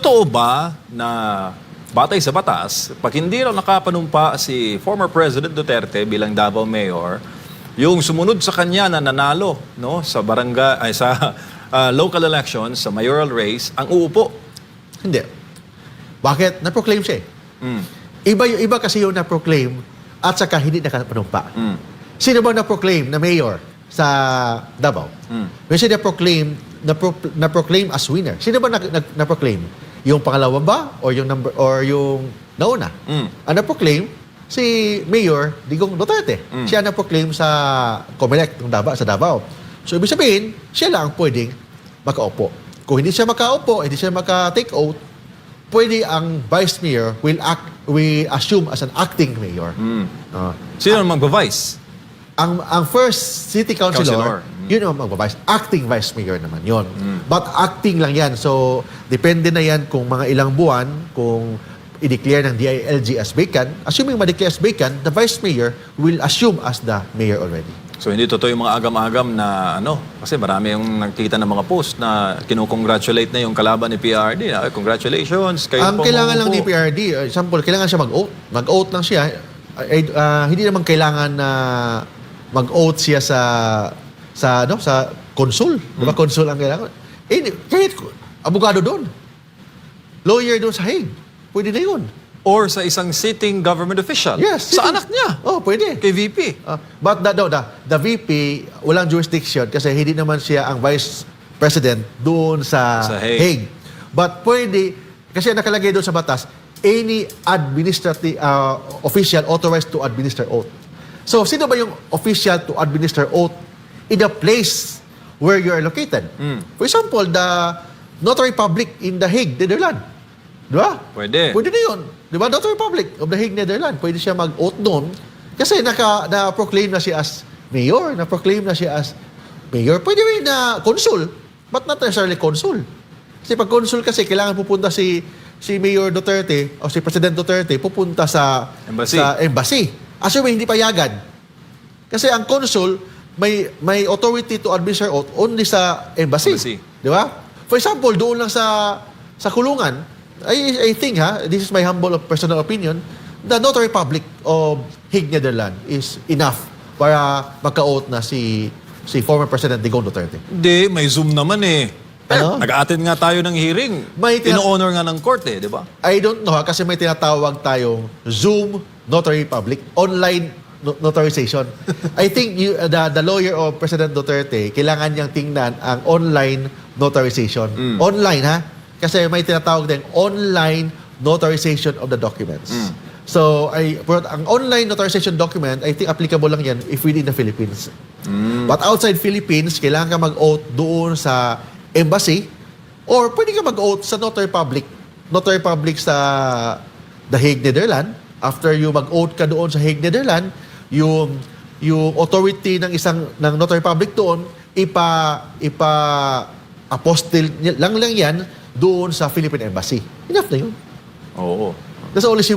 Totoo ba na batay sa batas, pag hindi raw nakapanumpa si former President Duterte bilang Davao Mayor, yung sumunod sa kanya na nanalo no, sa barangay, ay, sa local elections, sa mayoral race, ang uupo? Hindi. Bakit? Na-proclaim siya eh. Iba kasi yung na-proclaim at saka hindi nakapanumpa. Sino ba na-proclaim na mayor sa Davao? When siya na-proclaim as winner, sino ba na-proclaim? Yung pangalawa ba? Or yung nauna? Ang na-proclaim, si Mayor Digong Duterte. Siya na-proclaim sa COMELEC sa Davao. So, ibig sabihin, siya lang ang pwedeng makaupo. Kung hindi siya makaupo, hindi siya maka-take oath, pwede ang Vice Mayor we assume as an acting Mayor. Sino ang magba-vice? Ang first City Councilor, yun ang magbabice. Acting Vice Mayor naman yun. But acting lang yan. So, depende na yan kung mga ilang buwan, kung i-declare ng DILG as vacant. Assuming ma-declare as vacant, the Vice Mayor will assume as the Mayor already. So, hindi totoo yung mga agam-agam na kasi marami yung nakikita ng mga post na kinukongratulate na yung kalaban ni PRD. Congratulations, kayo Ang pong kailangan lang umuupo. ni PRD, example, kailangan siya mag-oath. Mag-oath lang siya. Hindi naman kailangan na mag-oath siya sa consul. Di ba consul ang kailangan? Kahit abogado doon. Lawyer doon sa Hague. Pwede na yun. Or sa isang sitting government official. Yes. Sa anak niya. Oh, pwede. Kay VP. But the VP, walang jurisdiction kasi hindi naman siya ang Vice President doon sa Hague. But pwede, kasi nakalagay doon sa batas, any administrative official authorized to administer oath. So, sino ba yung official to administer oath in the place where you are located? For example, the Notary Public in The Hague, Netherlands. Di ba? Pwede. Pwede na yun. Di ba? Notary Public of The Hague, Netherlands. Pwede siya mag-oath doon kasi na-proclaim na siya as mayor, na-proclaim na siya as mayor. Pwede rin na consul, but not necessarily consul. Kasi pag consul kasi, kailangan pupunta si Mayor Duterte o si President Duterte pupunta sa embassy. Assuming hindi payagan. Kasi ang consul may authority to administer oath only sa embassy. Di ba? For example, doon lang sa kulungan, I think this is my humble personal opinion, the Notary Public of Hague, Netherlands is enough para magka-oath na si former President Digong Duterte. Hindi, may Zoom naman eh. Ano? Nag-attend nga tayo ng hearing. In-honor nga ng court eh, di ba? I don't know kasi may tinatawag tayong Zoom Notary Public, online notarization. I think the lawyer of President Duterte, kailangan niyang tingnan ang online notarization. Online kasi may tinatawag din online notarization of the documents. So, ang online notarization document, I think applicable lang yan if within the Philippines. But outside Philippines, kailangan ka mag-oath doon sa embassy or pwede ka mag-oath sa Notary Public. Notary Public sa The Hague, Netherlands. After you mag-oath ka doon sa Hague, Netherlands, yung authority ng Notary Public doon, ipa-apostle lang yan doon sa Philippine Embassy. Enough na yun. Oo. That's only this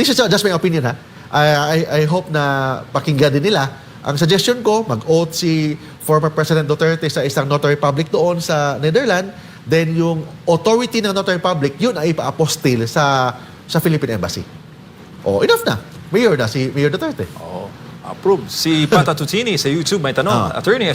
is just my opinion I hope na pakinggan din nila. Ang suggestion ko, mag-oath si former President Duterte sa isang Notary Public doon sa Netherlands, then yung authority ng Notary Public, yun ay ipa-apostle sa Philippine Embassy. Enough na. Mayor na si Mayor Duterte. Approve. Si Pata Tutini sa YouTube may tanong. Attorney,